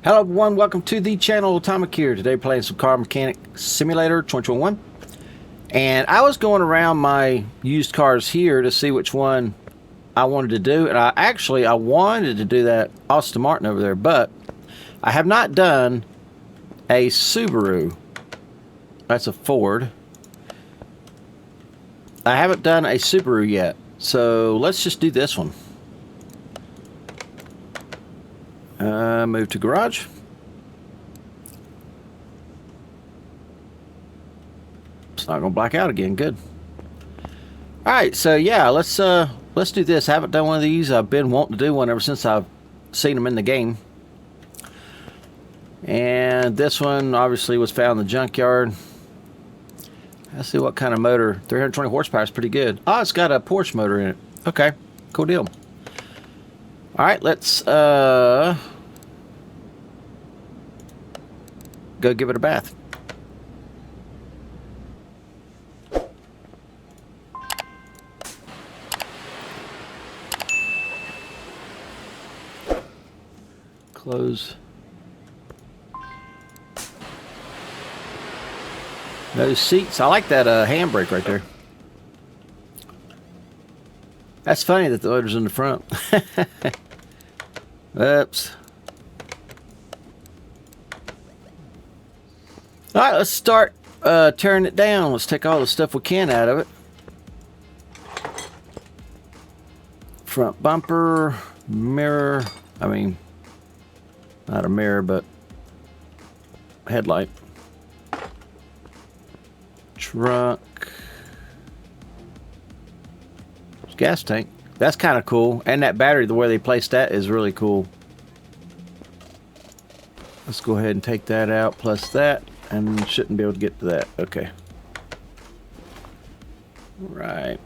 Hello everyone, welcome to the channel. Atomic here. Today playing some Car Mechanic Simulator 2021. And I was going around my used cars here to see which one I wanted to do. And I wanted to do that Aston Martin over there, but I have not done a Subaru. That's a Ford. I haven't done a Subaru yet. So let's just do this one. Move to garage. It's not gonna black out again. Good. All right, so yeah, let's do this. I haven't done one of these. I've been wanting to do one ever since I've seen them in the game. And this one obviously was found in the junkyard. Let's see what kind of motor. 320 horsepower is pretty good. Oh, it's got a Porsche motor in it. Okay, cool deal. All right, let's go give it a bath. Close. Those seats. I like that handbrake right there. That's funny that the motor's in the front. Oops. All right, let's start tearing it down. Let's take all the stuff we can out of it. Front bumper, mirror. I mean, not a mirror, but headlight. Trunk. Gas tank. That's kind of cool. And that battery, the way they placed that is really cool. Let's go ahead and take that out, plus that. And shouldn't be able to get to that. Okay. Right.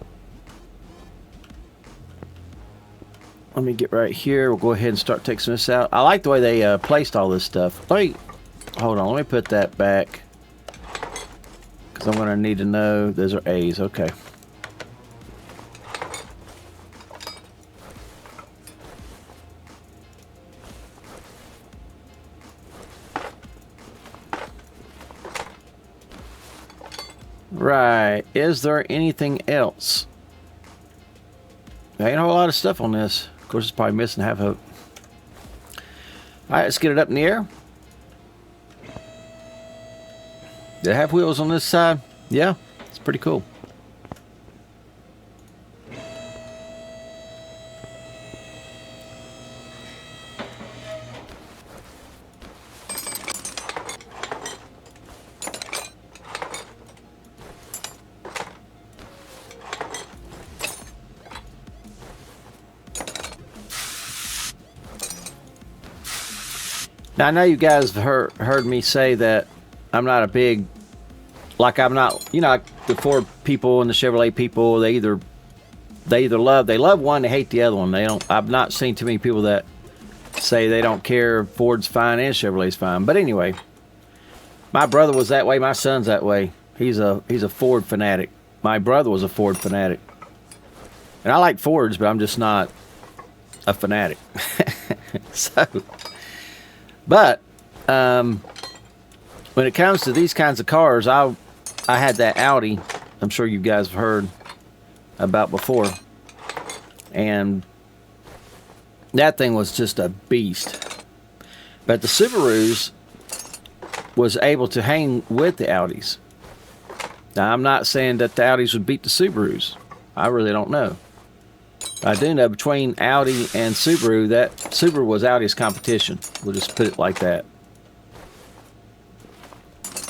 Let me get right here. We'll go ahead and start taking this out. I like the way they placed all this stuff. Hold on. Let me put that back. Because I'm going to need to know. Those are A's. Okay. Right. Is there anything else? There ain't a whole lot of stuff on this. Of course, it's probably missing half of it. Alright, let's get it up in the air. Did it have wheels on this side? Yeah, it's pretty cool. Now, I know you guys have heard me say that I'm not a big, like I'm not, you know, like the Ford people and the Chevrolet people, they love one, they hate the other one. I've not seen too many people that say they don't care Ford's fine and Chevrolet's fine. But anyway, my brother was that way, my son's that way. He's a Ford fanatic. My brother was a Ford fanatic. And I like Fords, but I'm just not a fanatic. But when it comes to these kinds of cars, I had that Audi. I'm sure you guys have heard about before, and that thing was just a beast. But the Subarus was able to hang with the Audis. Now, I'm not saying that the Audis would beat the Subarus. I really don't know. I do know between Audi and Subaru, that Subaru was Audi's competition. We'll just put it like that.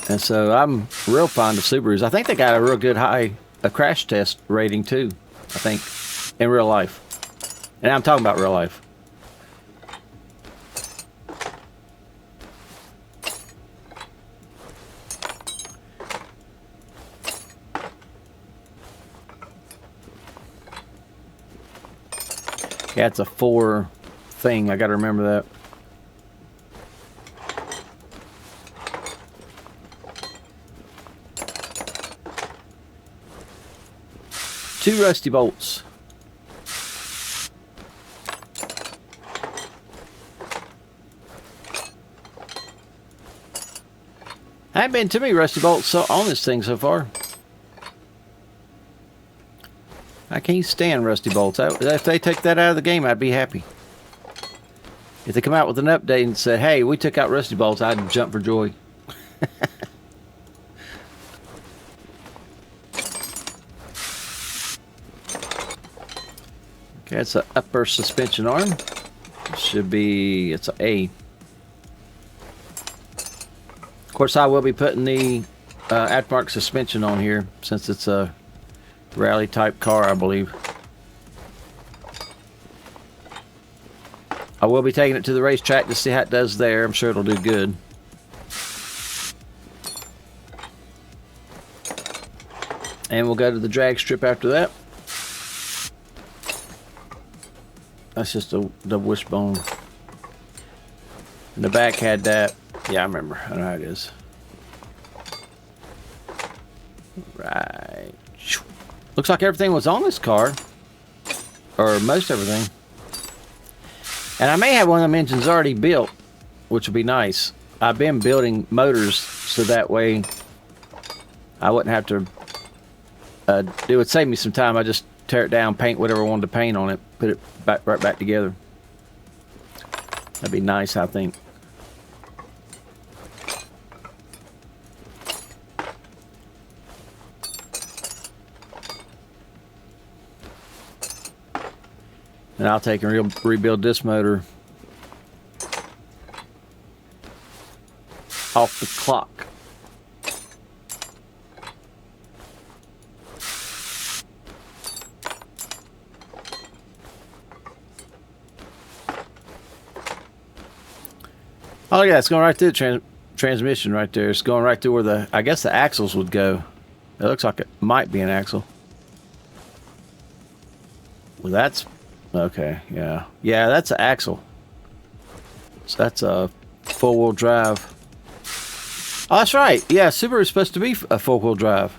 And so I'm real fond of Subarus. I think they got a real good a crash test rating too, I think, in real life. And I'm talking about real life. Yeah, it's a 4 thing. I got to remember that. Two rusty bolts. I haven't been too many rusty bolts on this thing so far. I can't stand rusty bolts. If they take that out of the game, I'd be happy. If they come out with an update and said, hey, we took out rusty bolts, I'd jump for joy. Okay, it's an upper suspension arm. Should be, it's an A. Of course, I will be putting the aftermarket suspension on here since it's a rally type car, I believe. I will be taking it to the racetrack to see how it does there. I'm sure it'll do good. And we'll go to the drag strip after that. That's just the wishbone. And the back had that. Yeah, I remember. I know how it is. Right. Looks like everything was on this car. Or most everything. And I may have one of them engines already built, which would be nice. I've been building motors so that way I wouldn't have to... it would save me some time. I just tear it down, paint whatever I wanted to paint on it, put it right back together. That'd be nice, I think. And I'll take and rebuild this motor off the clock. Oh yeah, it's going right through the transmission right there. It's going right through where I guess the axles would go. It looks like it might be an axle. Well, that's okay. Yeah, yeah, that's an axle. So that's a four-wheel drive. Oh, that's right. Yeah, Subaru is supposed to be a four-wheel drive.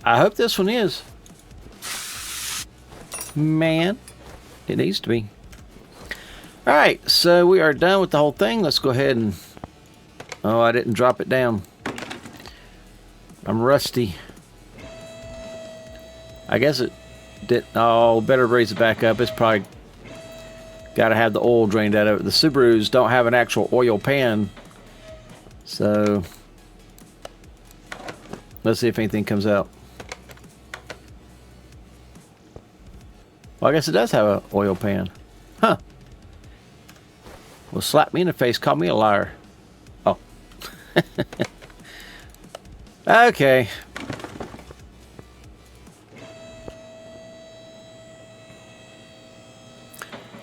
I hope this one is. Man, it needs to be. Alright, so we are done with the whole thing. Let's go ahead and... Oh, I didn't drop it down. I'm rusty. I guess it did... Oh, better raise it back up. It's probably got to have the oil drained out of it. The Subarus don't have an actual oil pan. So... Let's see if anything comes out. Well, I guess it does have an oil pan. Huh. Well, slap me in the face, call me a liar. Oh. Okay.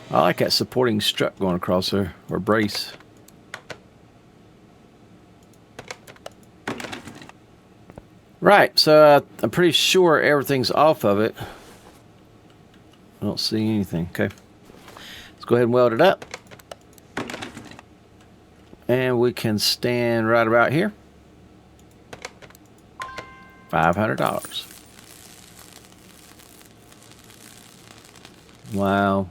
I like that supporting strut going across there, or brace. Right, so I'm pretty sure everything's off of it. I don't see anything. Okay. Let's go ahead and weld it up. And we can stand right about here. $500. Wow.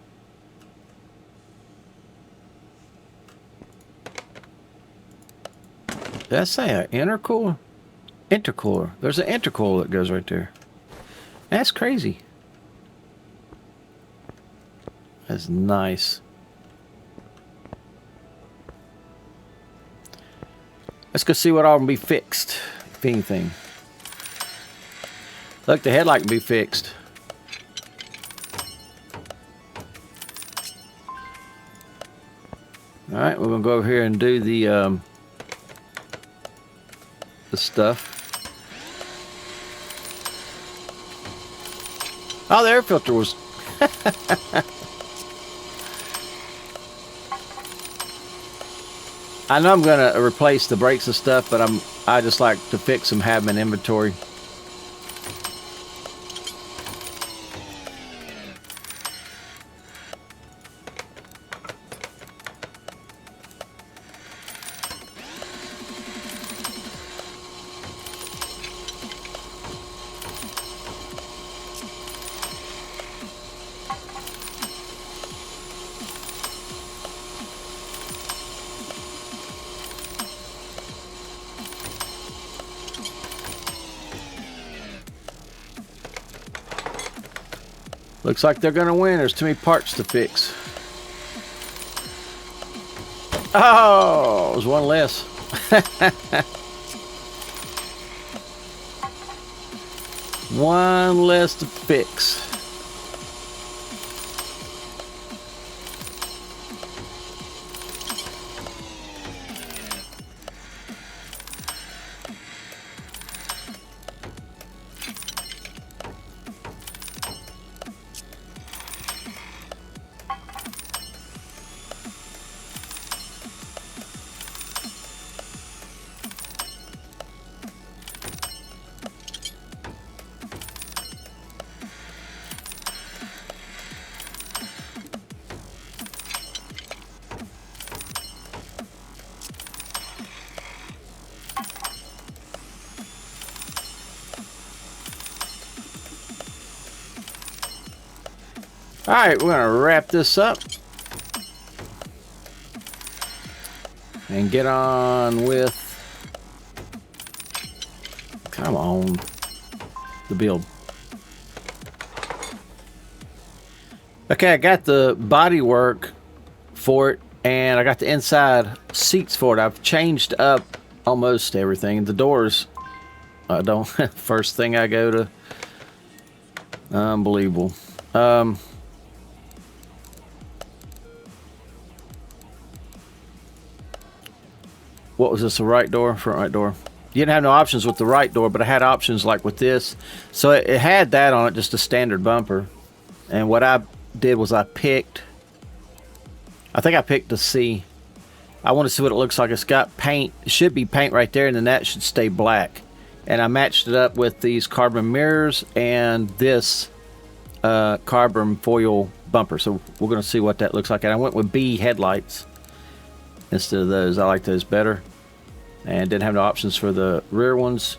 Did I say an intercooler? Intercooler. There's an intercooler that goes right there. That's crazy. That's nice. Let's go see what all can be fixed, if anything. Look, the headlight can be fixed. Alright, we're going to go over here and do the stuff. Oh, the air filter was... I know I'm going to replace the brakes and stuff, but I just like to fix them, have them in inventory. Looks like they're gonna win. There's too many parts to fix. Oh, there's one less. One less to fix. All right, we're gonna wrap this up and get on with, come on, the build. Okay, I got the body work for it, and I got the inside seats for it. I've changed up almost everything. The doors, I don't. First thing I go to, unbelievable. What was this, the right door, front right door? You didn't have no options with the right door, but I had options like with this. So it had that on it, just a standard bumper. And what I did was I think I picked a C. I want to see what it looks like. It's got paint. It should be paint right there, and then that should stay black. And I matched it up with these carbon mirrors and this carbon foil bumper. So we're going to see what that looks like. And I went with B headlights instead of those. I like those better. And didn't have no options for the rear ones.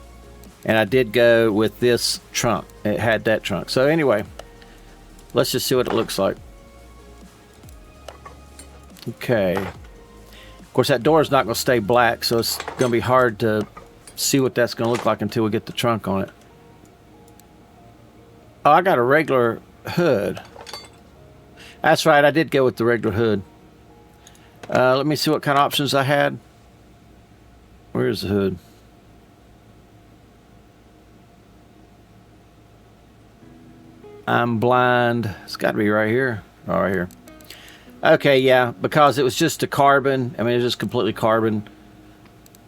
And I did go with this trunk. It had that trunk. So anyway, let's just see what it looks like. Okay. Of course, that door is not going to stay black, so it's going to be hard to see what that's going to look like until we get the trunk on it. Oh, I got a regular hood. That's right, I did go with the regular hood. Let me see what kind of options I had. Where's the hood? I'm blind. It's got to be right here. Oh, right here. Okay, yeah, because it was just a carbon. I mean, it's just completely carbon.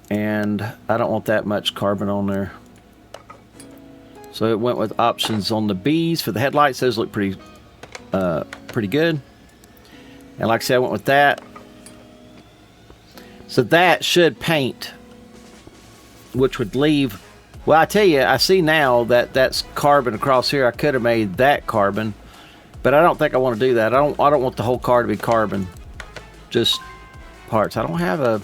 And I don't want that much carbon on there. So it went with options on the B's for the headlights. Those look pretty good. And like I said, I went with that. So that should paint, which would leave. Well, I tell you, I see now that that's carbon across here. I could have made that carbon, but I don't think I want to do that. I don't want the whole car to be carbon, just parts. I don't have a.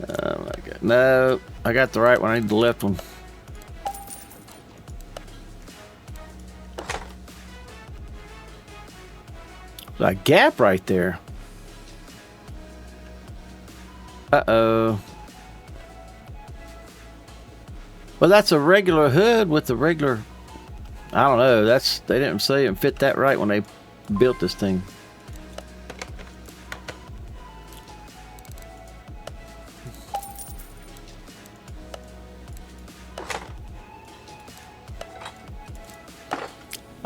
Oh my God! No, I got the right one. I need the left one. There's a gap right there. Uh-oh. Well, that's a regular hood with the regular. I don't know. They didn't say it fit that right when they built this thing.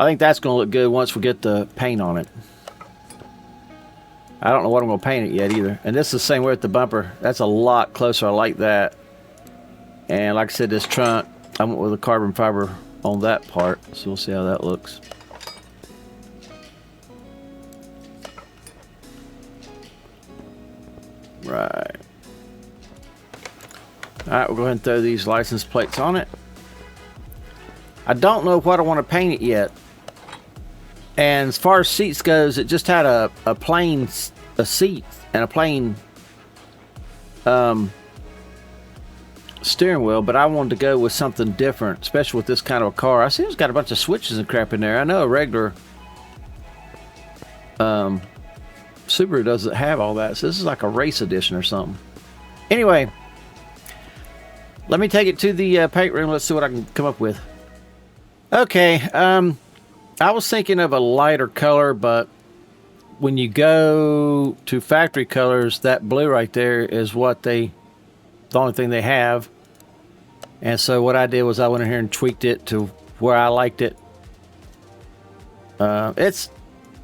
I think that's going to look good once we get the paint on it. I don't know what I'm going to paint it yet either. And this is the same way with the bumper. That's a lot closer. I like that. And like I said, this trunk, I went with a carbon fiber on that part. So we'll see how that looks. Right. Alright, we'll go ahead and throw these license plates on it. I don't know what I want to paint it yet. And as far as seats goes, it just had a plain seat and a plain steering wheel, but I wanted to go with something different, especially with this kind of a car. I see it's got a bunch of switches and crap in there. I know a regular Subaru doesn't have all that, so this is like a race edition or something. Anyway, let me take it to the paint room. Let's see what I can come up with. Okay, I was thinking of a lighter color, but when you go to factory colors, that blue right there is the only thing they have. And so what I did was I went in here and tweaked it to where I liked it. It's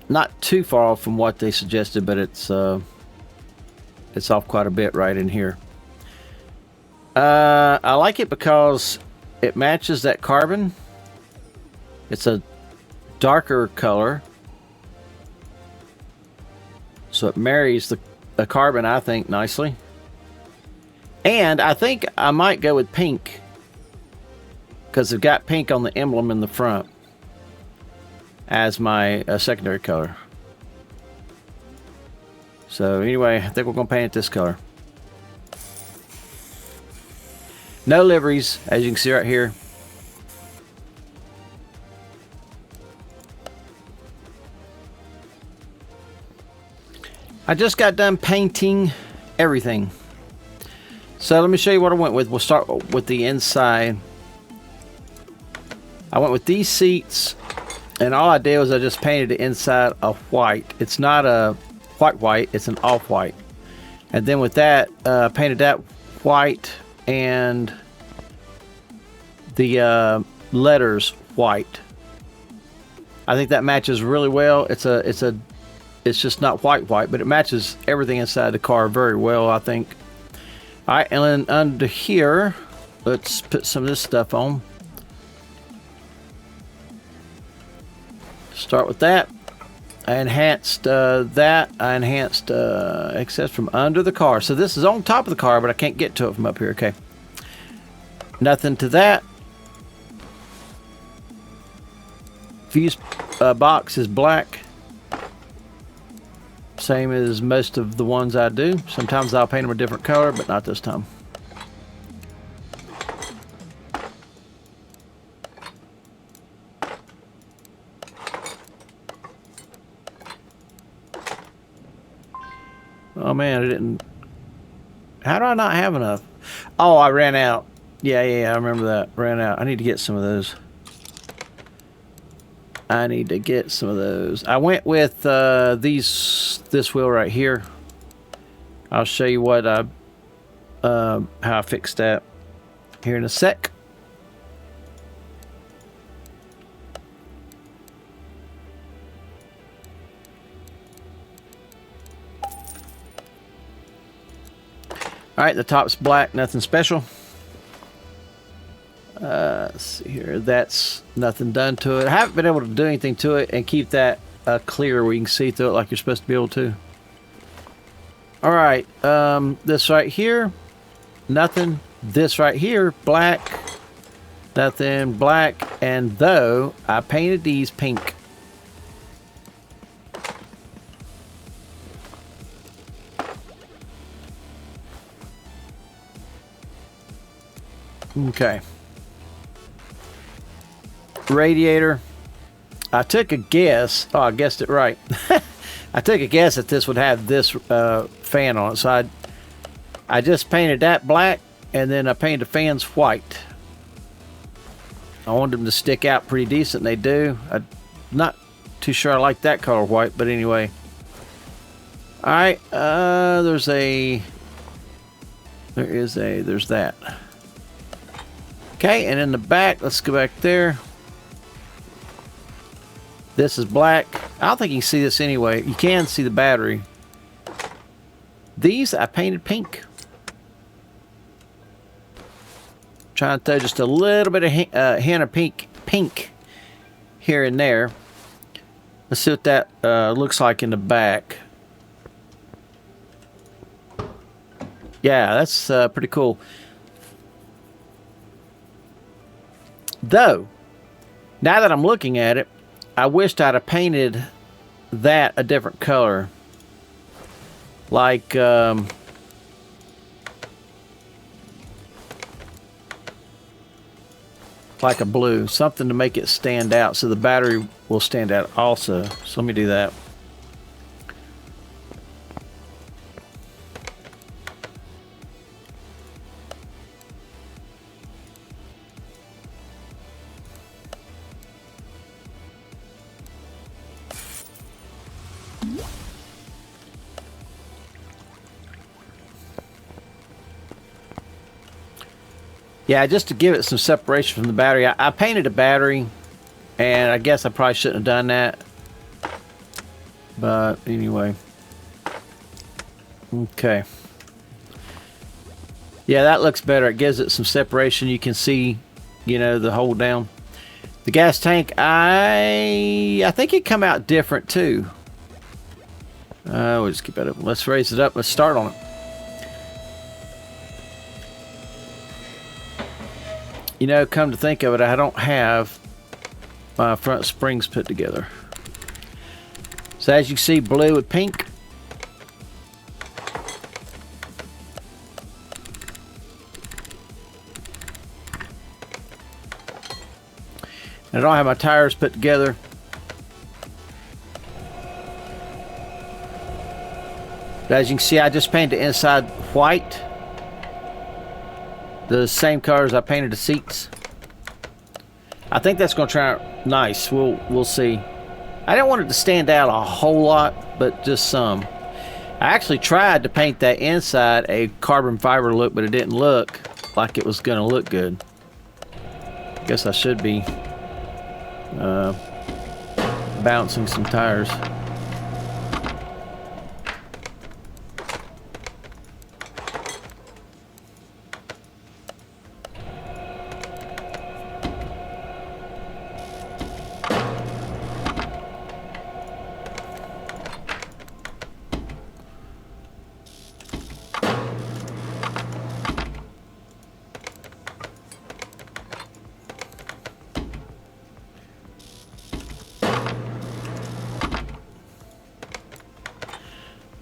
not too far off from what they suggested, but it's off quite a bit right in here. I like it because it matches that carbon. It's a darker color, so it marries the carbon, I think, nicely. And I think I might go with pink because they've got pink on the emblem in the front as my secondary color. So anyway, I think we're going to paint it this color. No liveries, as you can see right here. I just got done painting everything. So let me show you what I went with. We'll start with the inside. I went with these seats, and all I did was I just painted the inside a white. It's not a white, it's an off-white. And then with that, painted that white and the letters white. I think that matches really well. It's just not white, but it matches everything inside the car very well, I think. All right, and then under here, let's put some of this stuff on. Start with that. I enhanced that. I enhanced excess from under the car. So this is on top of the car, but I can't get to it from up here. Okay. Nothing to that. Fuse box is black. Same as most of the ones I do. Sometimes I'll paint them a different color, but not this time. Oh man, I didn't. How do I not have enough? Oh, I ran out. Yeah, I remember that. Ran out. I need to get some of those. I went with this wheel right here. I'll show you what how I fixed that here in a sec. All right, the top's black, nothing special. Let's see here. That's nothing done to it. I haven't been able to do anything to it and keep that clear where you can see through it like you're supposed to be able to. All right, this right here, nothing. This right here, black, nothing, black. And though I painted these pink. Okay. Radiator. I took a guess. Oh, I guessed it right. I took a guess that this would have this fan on it. So I just painted that black, and then I painted the fans white. I wanted them to stick out pretty decent, and they do. I'm not too sure I like that color white, but anyway. All right. There's that. Okay, and in the back, let's go back there. This is black. I don't think you can see this anyway. You can see the battery. These I painted pink. Trying to throw just a little bit of hint of pink here and there. Let's see what that looks like in the back. Yeah, that's pretty cool. Though, now that I'm looking at it, I wished I'd have painted that a different color. Like, like a blue. Something to make it stand out so the battery will stand out also. So let me do that. Yeah, just to give it some separation from the battery. I painted a battery, and I guess I probably shouldn't have done that. But anyway. Okay. Yeah, that looks better. It gives it some separation. You can see, you know, the hole down. The gas tank, I think it come out different too. We'll just keep that up. Let's raise it up. Let's start on it. You know, come to think of it, I don't have my front springs put together. So as you see, blue with pink. I don't have my tires put together. But as you can see, I just painted the inside white. The same color as I painted the seats. I think that's going to turn out nice. We'll see. I didn't want it to stand out a whole lot, but just some. I actually tried to paint that inside a carbon fiber look, but it didn't look like it was going to look good. Guess I should be bouncing some tires.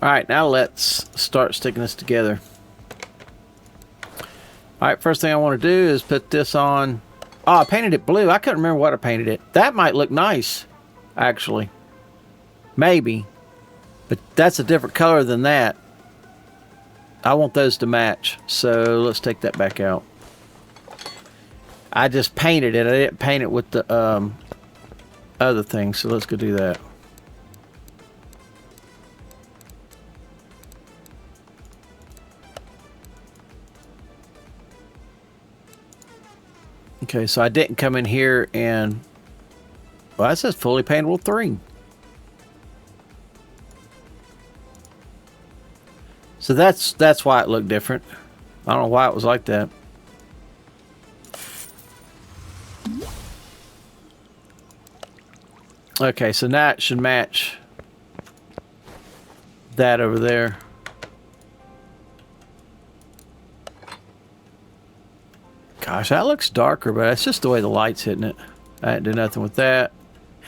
Alright, now let's start sticking this together. Alright, first thing I want to do is put this on. Oh, I painted it blue. I couldn't remember what I painted it. That might look nice, actually. Maybe. But that's a different color than that. I want those to match. So let's take that back out. I just painted it. I didn't paint it with the other thing. So let's go do that. Okay, so I didn't come in here and, well, that says fully paintable 3. So that's why it looked different. I don't know why it was like that. Okay, so now it should match that over there. Gosh, that looks darker, but that's just the way the light's hitting it. I didn't do nothing with that.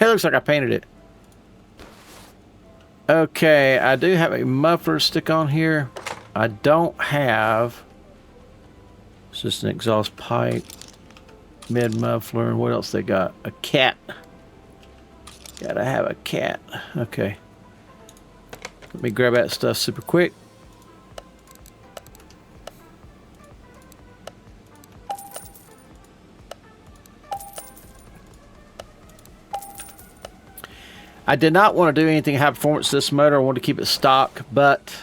It looks like I painted it. Okay, I do have a muffler stick on here. I don't have... It's just an exhaust pipe. Mid muffler. And what else they got? A cat. Gotta have a cat. Okay. Let me grab that stuff super quick. I did not want to do anything high performance to this motor. I wanted to keep it stock, but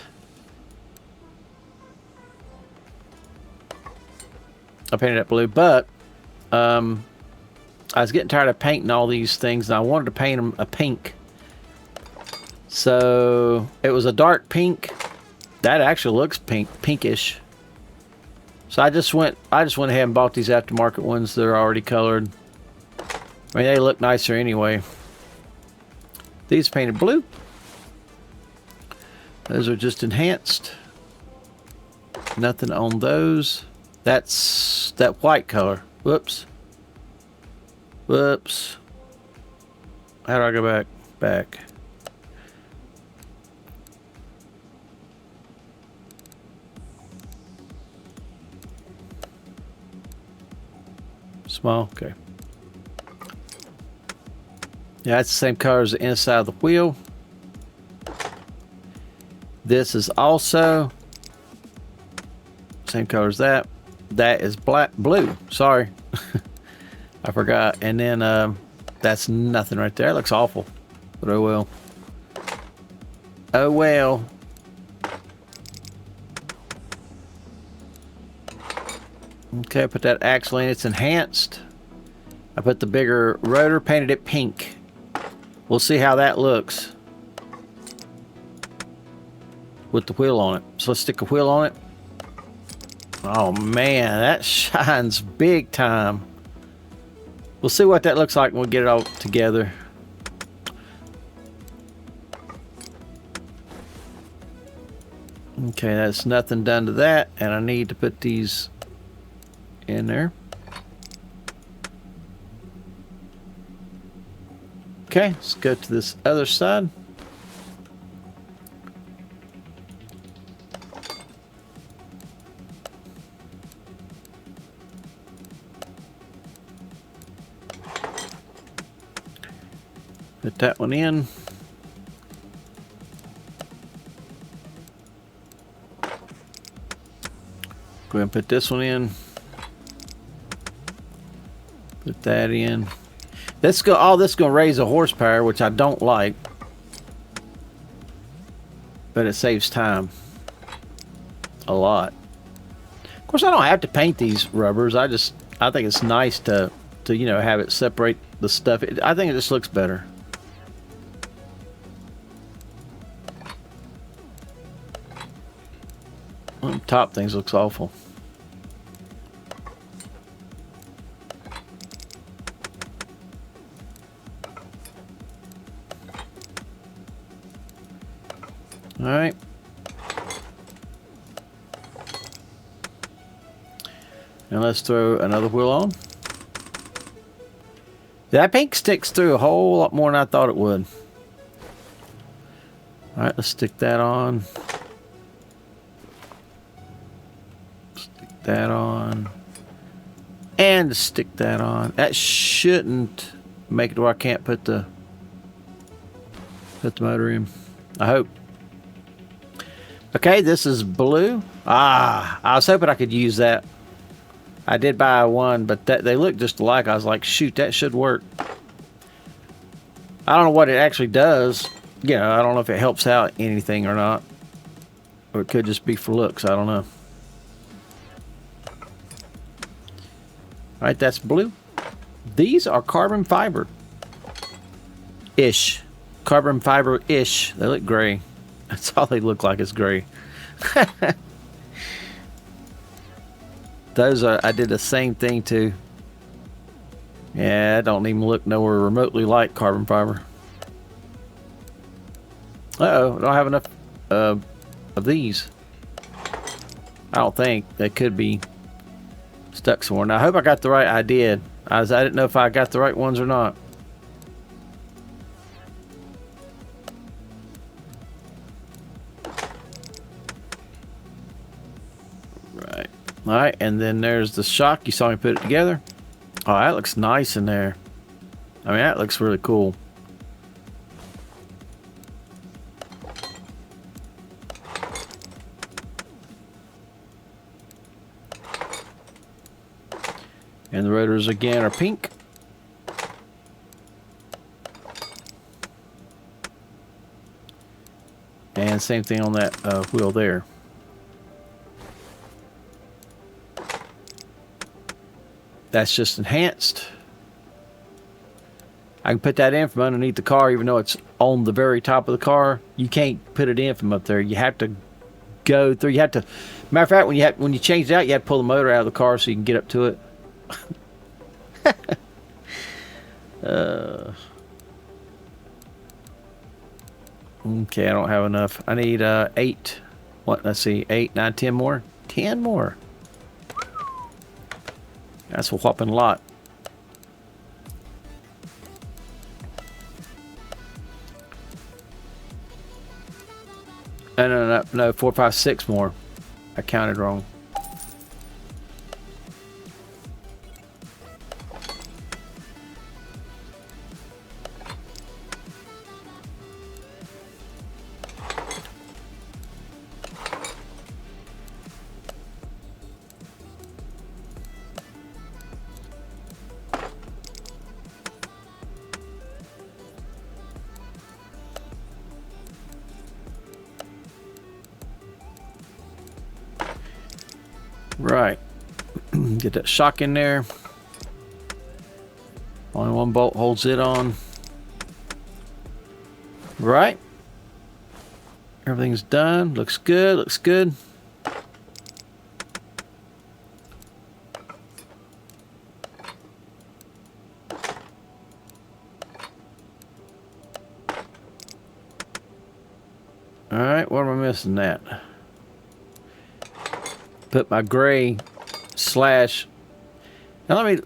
I painted it blue. But I was getting tired of painting all these things, and I wanted to paint them a pink. So it was a dark pink. That actually looks pinkish. So I just went ahead and bought these aftermarket ones. They're already colored. I mean, they look nicer anyway. These painted blue. Those are just enhanced. Nothing on those. That's that white color. Whoops. Whoops. How do I go back? Back. Small. Okay. Yeah, it's the same color as the inside of the wheel. This is also same color as that. That is blue. Sorry. I forgot. And then that's nothing right there. It looks awful. But oh well. Oh well. Okay, I put that axle in. It's enhanced. I put the bigger rotor, painted it pink. We'll see how that looks with the wheel on it. So let's stick a wheel on it. Oh man, that shines big time. We'll see what that looks like when we get it all together. Okay, that's nothing done to that, and I need to put these in there. Okay, let's go to this other side. Put that one in. Go ahead and put this one in. Put that in. All this is going to raise the horsepower, which I don't like. But it saves time. A lot. Of course, I don't have to paint these rubbers. I think it's nice to you know, have it separate the stuff. I think it just looks better. Well, top things looks awful. All right. And let's throw another wheel on. That pink sticks through a whole lot more than I thought it would. All right, let's stick that on. Stick that on. And stick that on. That shouldn't make it where I can't put the motor in. I hope. Okay, this is blue. I was hoping I could use that. I did buy one, but they look just alike. I was like, shoot, that should work. I don't know what it actually does. You know, I don't know if it helps out anything or not. Or it could just be for looks. I don't know. All right, that's blue. These are carbon fiber-ish. Carbon fiber-ish. They look gray. That's all they look like is gray. Those are, I did the same thing too. Yeah, I don't even look nowhere remotely like carbon fiber. Uh-oh, I don't have enough of these. I don't think. They could be stuck somewhere. Now, I hope I got the right idea. I didn't know if I got the right ones or not. Right. All right, and then there's the shock. You saw me put it together. Oh, that looks nice in there. I mean, that looks really cool. And the rotors again are pink. And same thing on that wheel there. That's just enhanced. I can put that in from underneath the car, even though it's on the very top of the car. You can't put it in from up there. You have to go through. You have to. Matter of fact, when you change it out, you have to pull the motor out of the car so you can get up to it. Okay, I don't have enough. I need 8. What? Let's see, 8, 9, 10 more. 10 more. That's a whopping lot. No, 4, 5, 6 more. I counted wrong. Right. Get that shock in there. Only one bolt holds it on. Right. Everything's done. Looks good. Looks good. All right. What am I missing? That. Put my gray slash. Now let me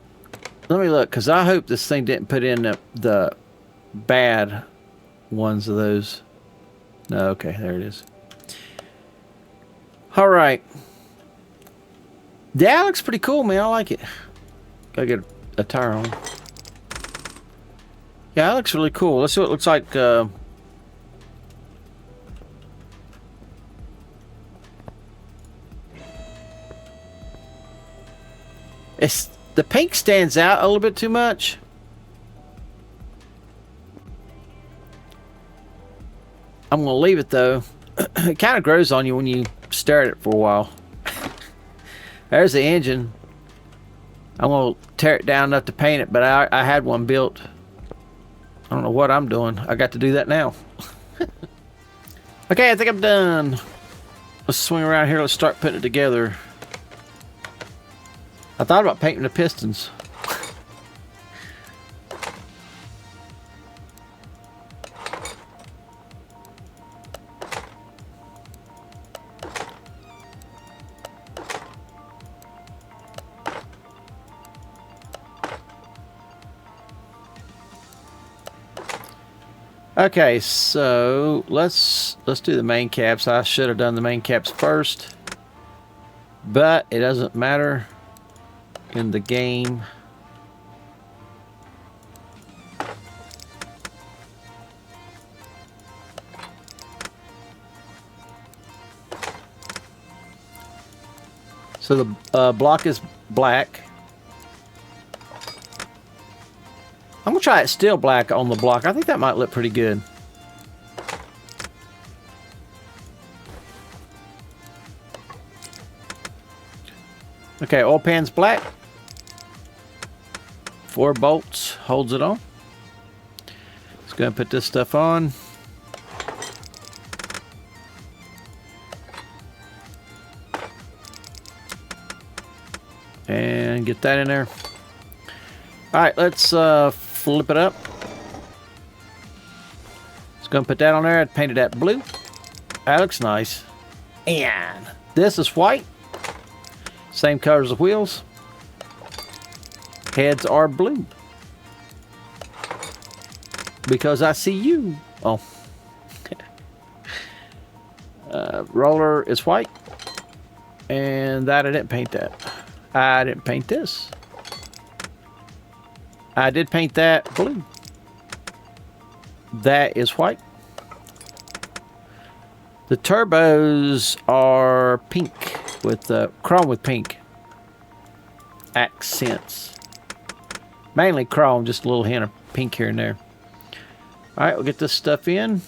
look, because I hope this thing didn't put in the bad ones of those. No, okay, there it is. All right. Yeah, it looks pretty cool, man. I like it. Gotta get a tire on. Yeah, it looks really cool. Let's see what it looks like. The pink stands out a little bit too much. I'm gonna leave it though. It kind of grows on you when you stare at it for a while. There's the engine. I'm gonna tear it down enough to paint it, but I had one built. I don't know what I'm doing. I got to do that now. Okay, I think I'm done. Let's swing around here. Let's start putting it together. I thought about painting the pistons. Okay, so let's do the main caps. I should have done the main caps first, but it doesn't matter in the game. So the block is black. I'm gonna try it still black on the block. I think that might look pretty good. Okay, oil pan's black. 4 bolts holds it on. Let's go and put this stuff on. And get that in there. All right, let's flip it up. Let's go and put that on there. I painted that blue. That looks nice. And this is white. Same color as the wheels. Heads are blue. Because I see you. Oh. Roller is white. And that I didn't paint that. I didn't paint this. I did paint that blue. That is white. The turbos are pink with chrome with pink accents. Mainly chrome, just a little hint of pink here and there. All right, we'll get this stuff in.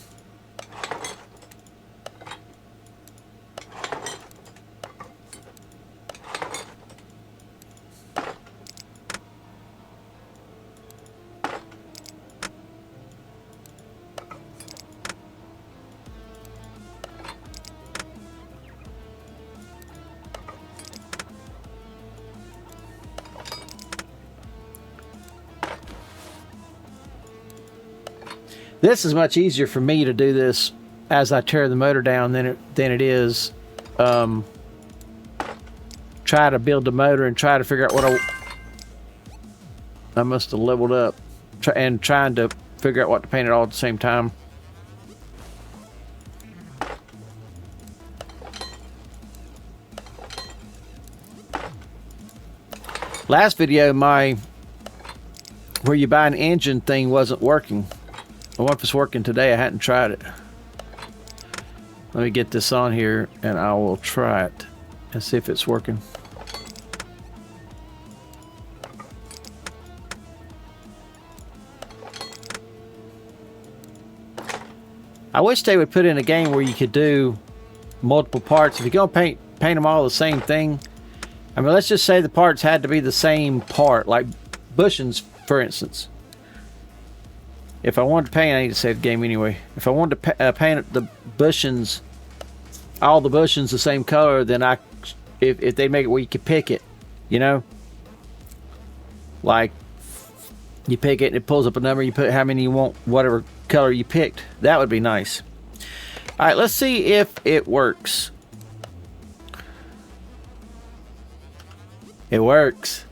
This is much easier for me to do this as I tear the motor down than it is try to build the motor and try to figure out what I must have leveled up and trying to figure out what to paint it all at the same time. Last video, where you buy an engine thing wasn't working. I wonder if it's working today. I hadn't tried it. Let me get this on here and I will try it and see if it's working. I wish they would put in a game where you could do multiple parts. If you're gonna paint them all the same thing, I mean, let's just say the parts had to be the same part, like bushings, for instance. If I wanted to paint, I need to save the game anyway. If I wanted to paint the bushings, all the bushings the same color, then if they make it where you could pick it, you know? Like, you pick it and it pulls up a number, you put how many you want, whatever color you picked. That would be nice. Alright, let's see if it works. It works.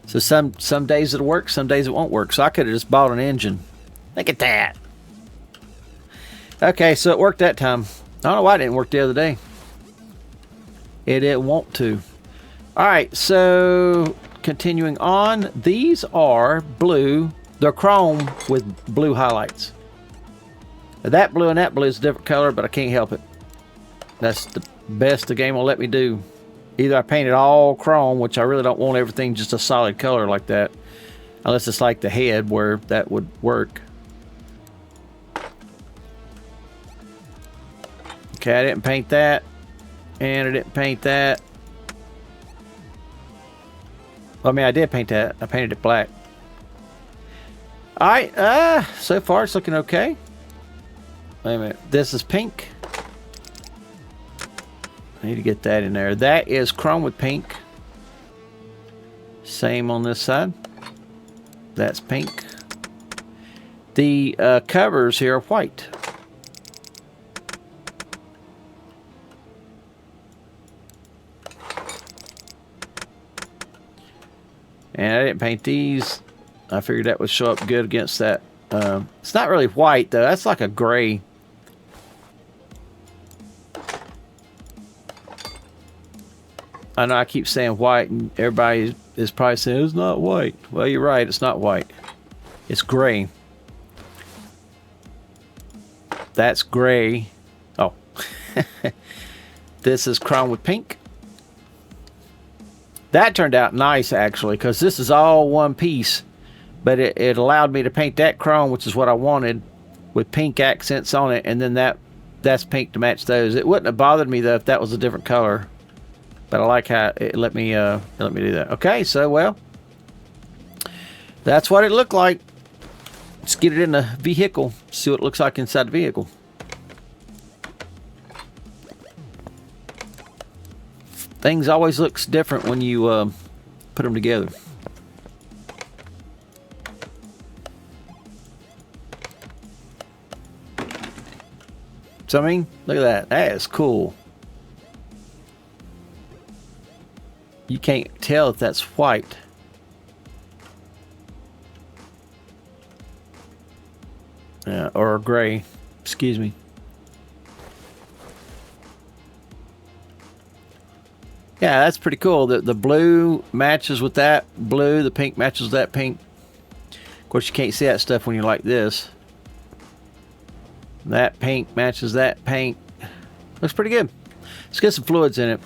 So some days it'll work, some days it won't work. So I could have just bought an engine. Look at that. Okay, so it worked that time. I don't know why it didn't work the other day. It didn't want to. Alright, so continuing on. These are blue. They're chrome with blue highlights. That blue and that blue is a different color, but I can't help it. That's the best the game will let me do. Either I paint it all chrome, which I really don't want everything just a solid color like that. Unless it's like the head where that would work. Okay, I didn't paint that. And I didn't paint that. Well, I mean, I did paint that. I painted it black. Alright, so far it's looking okay. Wait a minute. This is pink. I need to get that in there. That is chrome with pink. Same on this side. That's pink. The covers here are white. And I didn't paint these. I figured that would show up good against that. It's not really white though. That's like a gray. I know I keep saying white and everybody is probably saying it's not white. Well, you're right. It's not white. It's gray. That's gray. Oh. This is chrome with pink. That turned out nice actually because this is all one piece. But it allowed me to paint that chrome, which is what I wanted, with pink accents on it. And then that's pink to match those. It wouldn't have bothered me though if that was a different color. But I like how it let me do that. Okay, so well, that's what it looked like. Let's get it in the vehicle. See what it looks like inside the vehicle. Things always looks different when you put them together. So I mean, look at that. That is cool. You can't tell if that's white. Or gray. Excuse me. Yeah, that's pretty cool. The blue matches with that blue. The pink matches with that pink. Of course, you can't see that stuff when you're like this. That pink matches that pink. Looks pretty good. Let's get some fluids in it.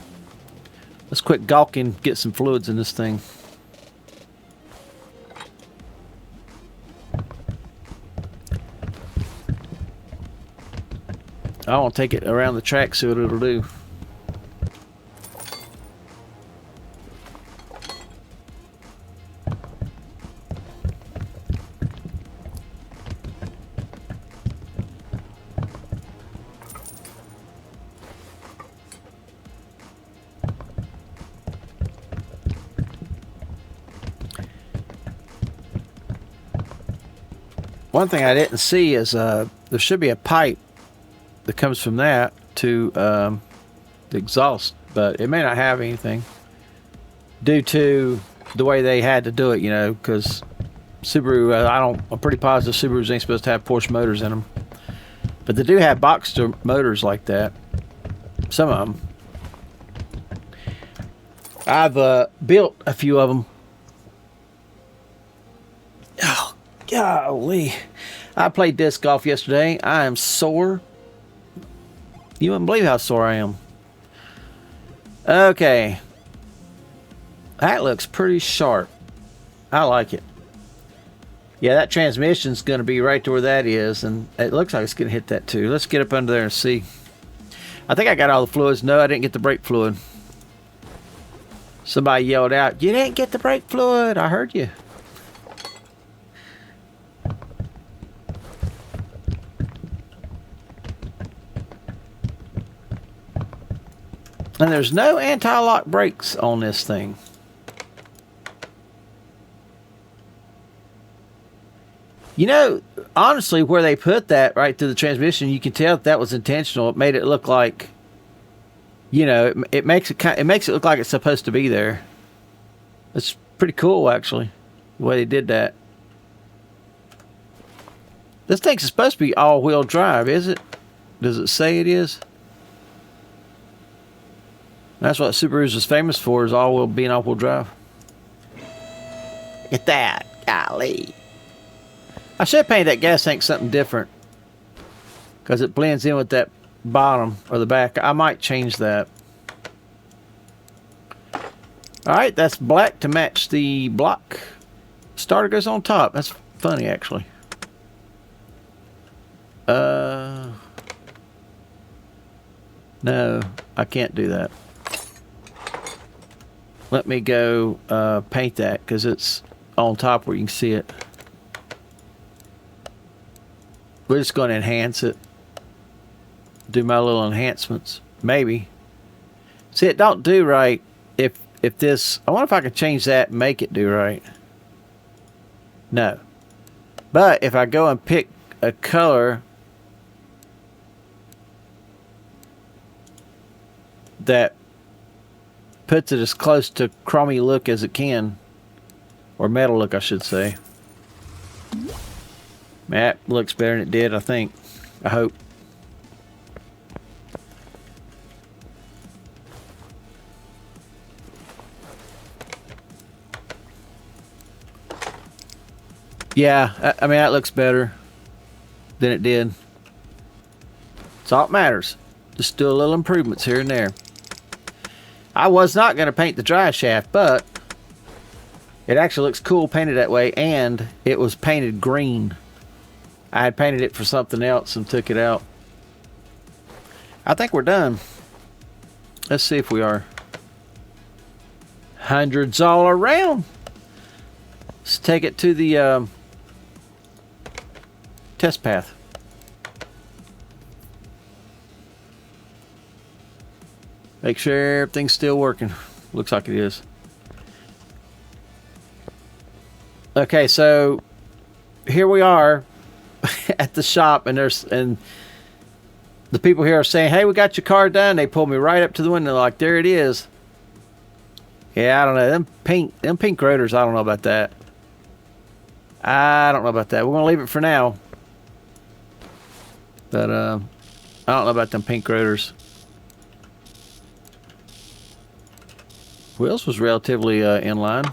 Let's quit gawking, get some fluids in this thing. I want to take it around the track, see what it'll do. One thing I didn't see is there should be a pipe that comes from that to the exhaust, but it may not have anything due to the way they had to do it, you know, because Subaru, I'm pretty positive Subarus ain't supposed to have Porsche motors in them, but they do have Boxster motors like that. Some of them. I've built a few of them. Oh, golly. I played disc golf yesterday. I am sore. You wouldn't believe how sore I am. Okay. That looks pretty sharp. I like it. Yeah, that transmission's going to be right to where that is, and it looks like it's going to hit that too. Let's get up under there and see. I think I got all the fluids. No, I didn't get the brake fluid. Somebody yelled out, "You didn't get the brake fluid." I heard you. And there's no anti-lock brakes on this thing. You know, honestly, where they put that right through the transmission, you can tell that was intentional. It made it look like, you know, it makes it look like it's supposed to be there. It's pretty cool, actually, the way they did that. This thing's supposed to be all-wheel drive, is it? Does it say it is? That's what Subarus is famous for, is being all-wheel drive. Look at that. Golly. I should paint that gas tank something different, because it blends in with that bottom or the back. I might change that. Alright, that's black to match the block. Starter goes on top. That's funny, actually. No, I can't do that. Let me go paint that, because it's on top where you can see it. We're just going to enhance it. Do my little enhancements. Maybe. See, it don't do right if this... I wonder if I can change that and make it do right. No. But if I go and pick a color that puts it as close to chromey look as it can, or metal look, I should say. That looks better than it did, I think. I hope. Yeah, I mean, that looks better than it did. That's all that matters. Just do a little improvements here and there. I was not going to paint the drive shaft, but it actually looks cool painted that way, and it was painted green. I had painted it for something else and took it out. I think we're done. Let's see if we are. Hundreds all around. Let's take it to the test path. Make sure everything's still working. Looks like it is. Okay, so here we are at the shop, and the people here are saying, "Hey, we got your car done." They pulled me right up to the window, like, there it is. Yeah, I don't know. Them pink rotors, I don't know about that. I don't know about that. We're gonna leave it for now. But I don't know about them pink rotors. Wheels was relatively in line.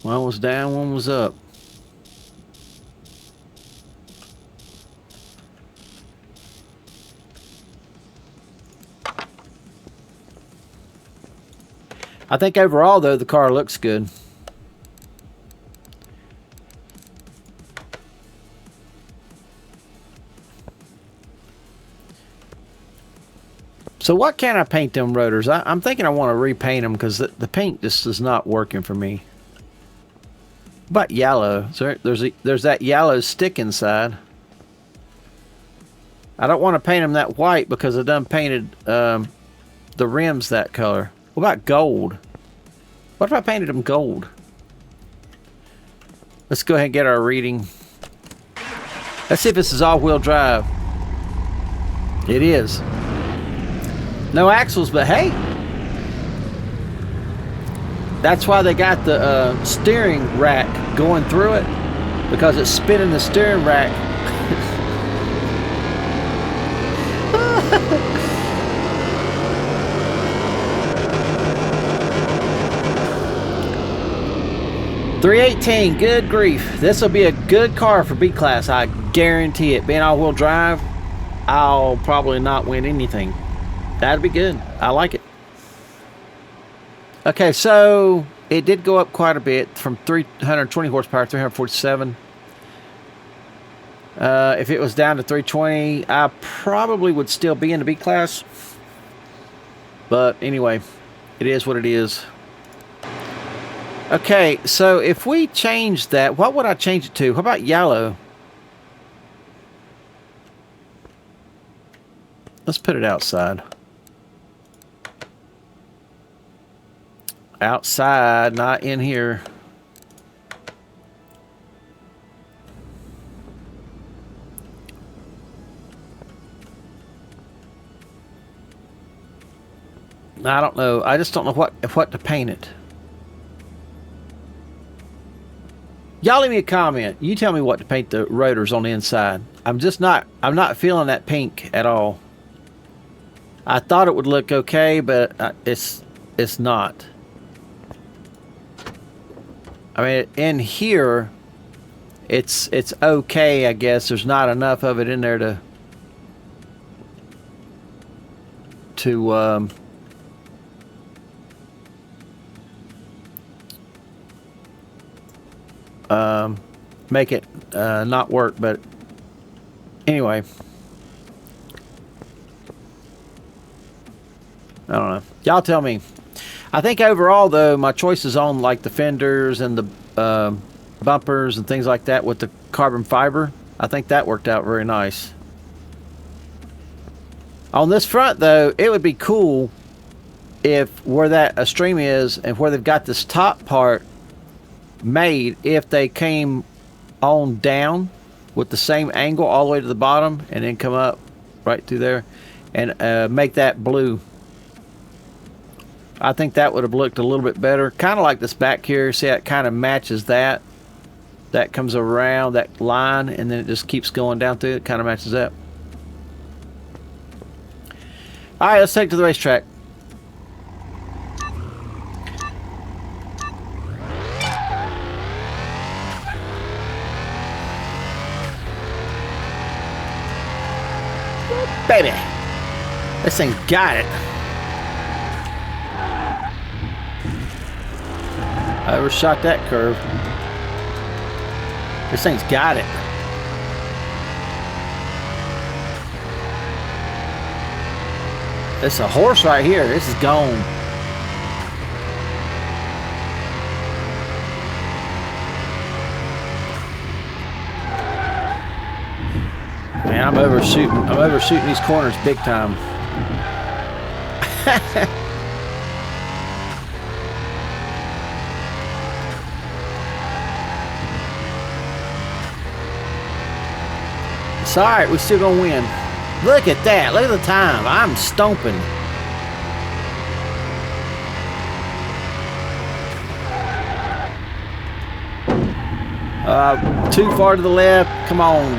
One was down, one was up. I think overall, though, the car looks good. So what can I paint them rotors? I'm thinking I want to repaint them, because the paint just is not working for me. But yellow. So there's that yellow stick inside. I don't want to paint them that white, because I done painted the rims that color. What about gold? What if I painted them gold? Let's go ahead and get our reading. Let's see if this is all-wheel drive. It is. No axles, but hey, that's why they got the steering rack going through it, because it's spinning the steering rack. $318, good grief. This will be a good car for B-Class, I guarantee it. Being all-wheel drive, I'll probably not win anything. That'd be good. I like it. Okay, so it did go up quite a bit from 320 horsepower, 347. If it was down to 320, I probably would still be in the B class. But anyway, it is what it is. Okay, so if we change that, what would I change it to? How about yellow? Let's put it outside. Outside, not in here. I don't know. I just don't know what to paint it. Y'all leave me a comment. You tell me what to paint the rotors on the inside. I'm not feeling that pink at all. I thought it would look okay, but it's not. I mean, in here, it's okay, I guess. There's not enough of it in there to make it not work, but anyway, I don't know. Y'all tell me. I think overall, though, my choices on like the fenders and the bumpers and things like that with the carbon fiber, I think that worked out very nice. On this front, though, it would be cool if where that stream is and where they've got this top part made, if they came on down with the same angle all the way to the bottom and then come up right through there and make that blue. I think that would have looked a little bit better. Kind of like this back here. See how it kind of matches that. That comes around that line and then it just keeps going down through it. Kind of matches that. All right, let's take it to the racetrack. Baby, this thing got it. I overshot that curve. This thing's got it. It's a horse right here. This is gone. Man, I'm overshooting these corners big time. It's alright, we're still gonna win. Look at that, look at the time. I'm stomping. Too far to the left. Come on,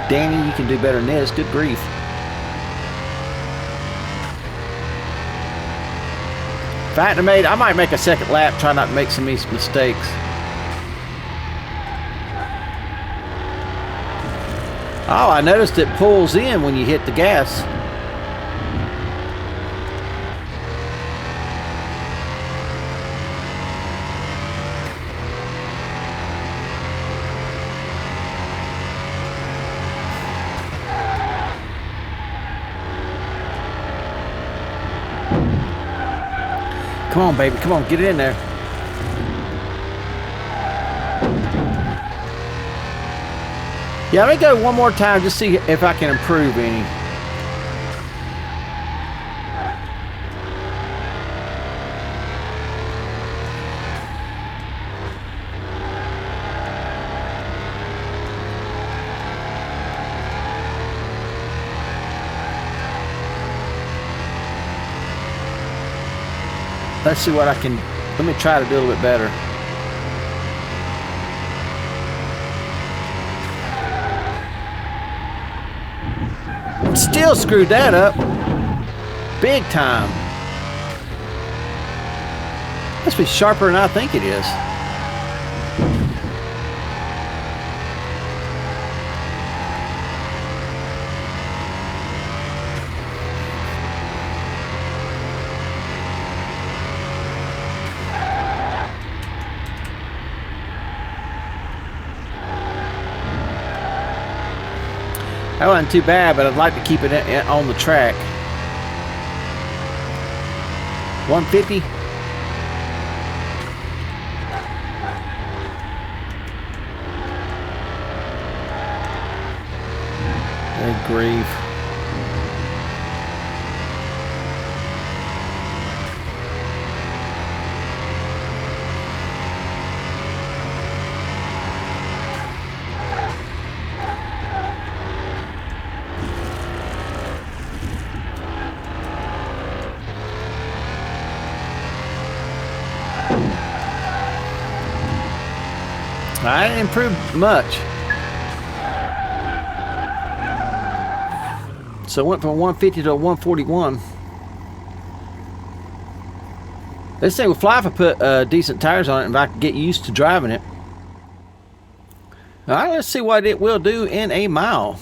Danny, you can do better than this. Good grief. If I hadn't made, I might make a second lap, try not to make some of these mistakes. Oh, I noticed it pulls in when you hit the gas. Come on, baby. Come on, get it in there. Yeah, let me go one more time, just see if I can improve any. Let's see what I can, let me try to do a little bit better. Still screwed that up. Big time. Must be sharper than I think it is. That wasn't too bad, but I'd like to keep it on the track. 150. Good grief. I didn't improve much. So I went from 150 to 141. This thing will fly if I put decent tires on it and if I can get used to driving it. Alright, let's see what it will do in a mile.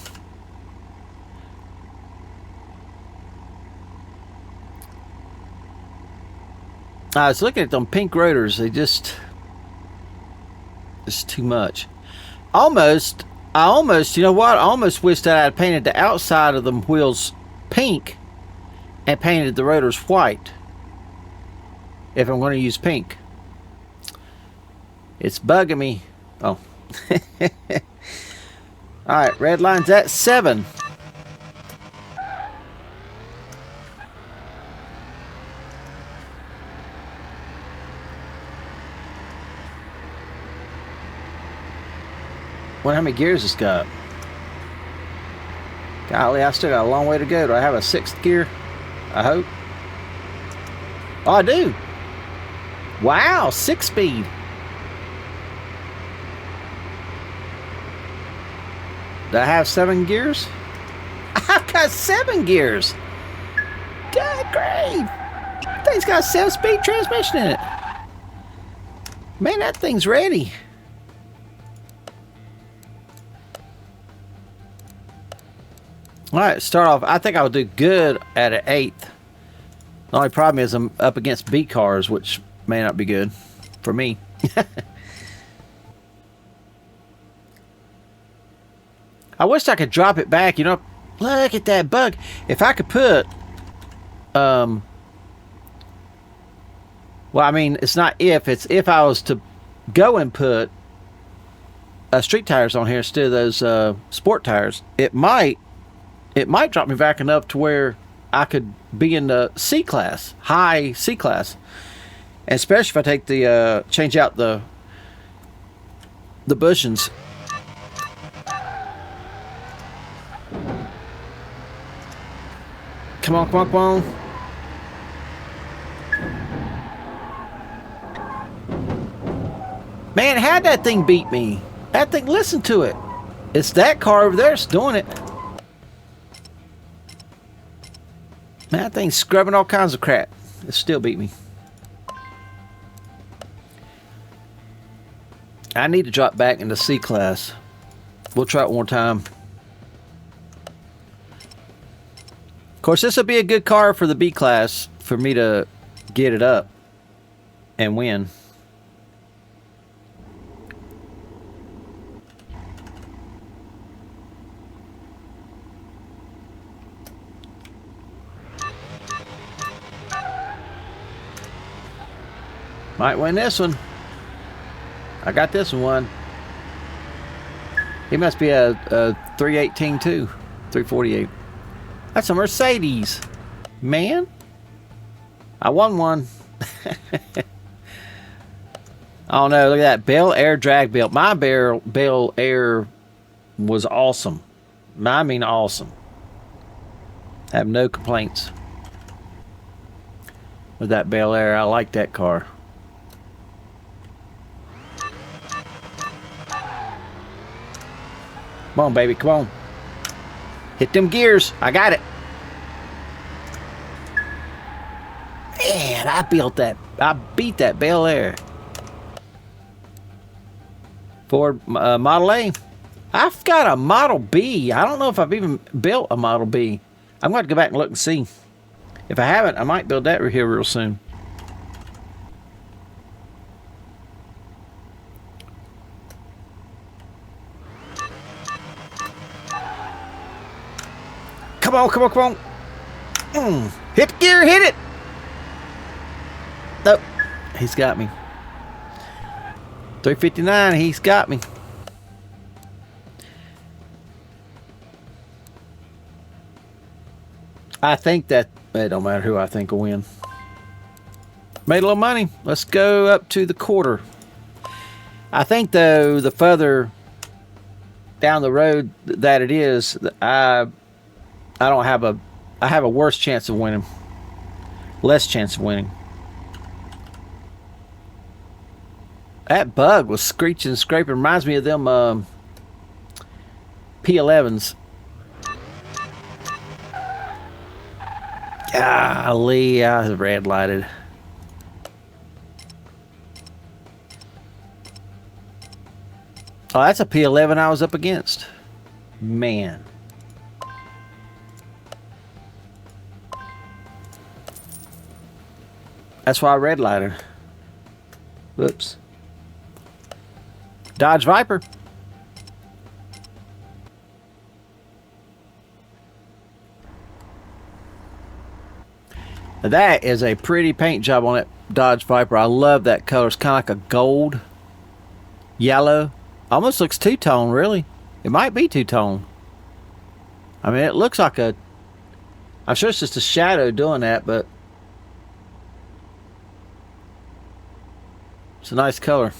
I was looking at them pink rotors. They just... it's too much. I almost, you know what? I almost wish that I had painted the outside of them wheels pink and painted the rotors white. If I'm going to use pink. It's bugging me. Oh. Alright, red line's at 7. Wonder how many gears it's got. Golly, I still got a long way to go. Do I have a 6th gear? I hope. Oh, I do. Wow, 6-speed. Do I have 7 gears? I've got 7 gears. God grief. That thing's got a 7-speed transmission in it. Man, that thing's ready. Alright, start off. I think I'll do good at an 8th. The only problem is I'm up against B cars, which may not be good for me. I wish I could drop it back, you know. Look at that bug. If I could put well, I mean, it's not if, it's if I was to go and put street tires on here instead of those sport tires, it might drop me back enough to where I could be in the C class, high C class. And especially if I take the change out the bushings. Come on, come on, come on. Man, how'd that thing beat me? That thing, listen to it. It's that car over there that's doing it. Man, that thing's scrubbing all kinds of crap. It still beat me. I need to drop back into C class. We'll try it one more time. Of course, this will be a good car for the B class for me to get it up and win. Might win this one. I got this one. He must be a 318 too. 348. That's a Mercedes. Man. I won one. Oh no, look at that. Bel Air drag belt. My Bel Air was awesome. I mean awesome. I have no complaints with that Bel Air. I like that car. Come on, baby, come on. Hit them gears. I got it. Man, I beat that Bel Air. Ford Model A. I've got a Model B. I don't know if I've even built a Model B. I'm going to go back and look and see. If I haven't, I might build that here real soon. Come on, come on, come on. Hit the gear, hit it. Nope. He's got me. 359, he's got me. I think that it don't matter who I think will win. Made a little money. Let's go up to the quarter. I think though the further down the road that it is, I have a worse chance of winning. Less chance of winning. That bug was screeching and scraping. Reminds me of them P11s. Golly, I was red lighted. Oh, that's a P11 I was up against. Man. That's why I red lighted. Whoops. Dodge Viper. Now that is a pretty paint job on that Dodge Viper. I love that color. It's kind of like a gold, yellow. Almost looks two-tone, really. It might be two-tone. I mean, it looks like a... I'm sure it's just a shadow doing that, but... It's a nice color.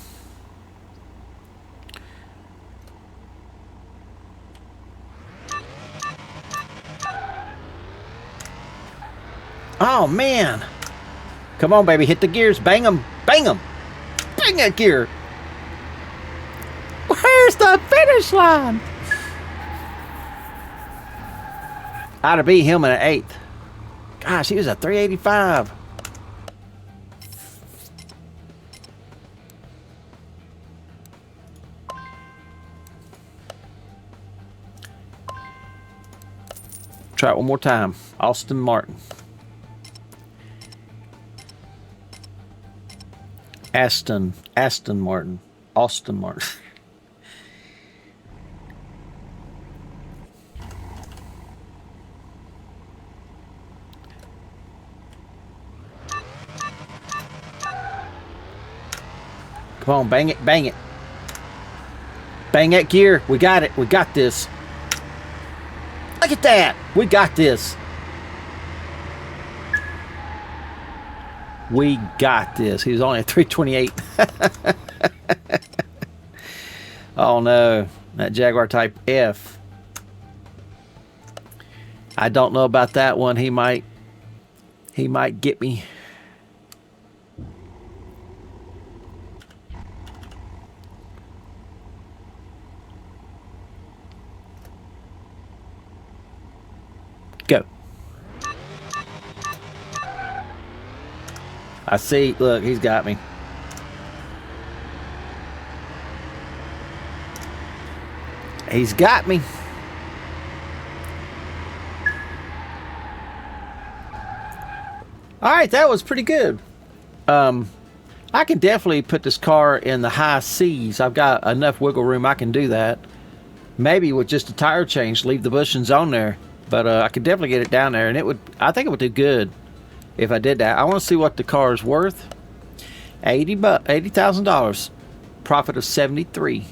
Oh, man. Come on, baby. Hit the gears. Bang them. Bang them. Bang that gear. Where's the finish line? I'd have beat him in an 8th. Gosh, he was a 385. Try it one more time. Aston Martin. Aston Martin. Aston Martin. Come on, bang it, bang it. Bang that gear. We got it. We got this. Look at that. We got this. We got this. He was only at 328. Oh no. That Jaguar Type F. I don't know about that one. He might get me. Go. I see. Look, he's got me. He's got me. All right, that was pretty good. I can definitely put this car in the high C's. I've got enough wiggle room. I can do that. Maybe with just a tire change, leave the bushings on there. But I could definitely get it down there, and it would. I think it would do good if I did that. I want to see what the car is worth. $80,000. Profit of $73,000.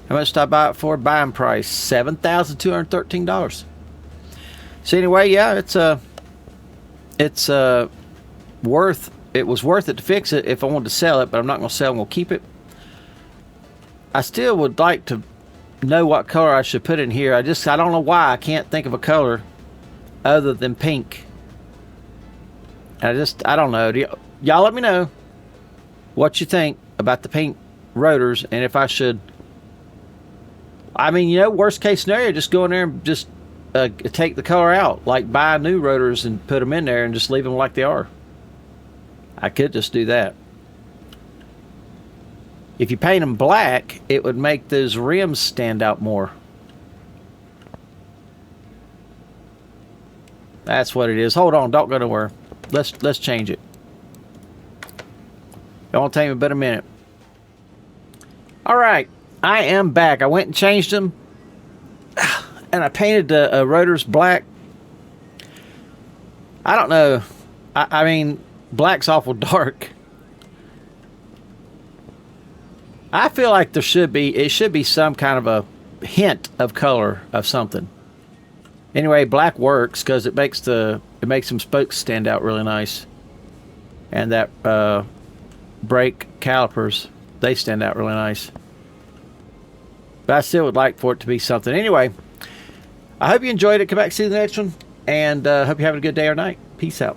How much did I buy it for? Buying price $7,213. So anyway, yeah, it was worth it to fix it if I wanted to sell it, but I'm not going to sell. I'm going to keep it. I still would like to know what color I should put in here. I don't know why I can't think of a color other than pink. I don't know. Y'all let me know what you think about the pink rotors, and if I should, I mean, worst case scenario, just go in there and just take the color out, like buy new rotors and put them in there and just leave them like they are. I could just do that. If you paint them black, it would make those rims stand out more. That's what it is. Hold on, don't go nowhere. Let's change it. It won't take me but a minute. All right, I am back. I went and changed them, and I painted the rotors black I don't know. I mean, black's awful dark. I feel like it should be some kind of a hint of color of something. Anyway, black works because it makes them spokes stand out really nice. And that brake calipers, they stand out really nice. But I still would like for it to be something. Anyway, I hope you enjoyed it. Come back, see the next one. And hope you're having a good day or night. Peace out.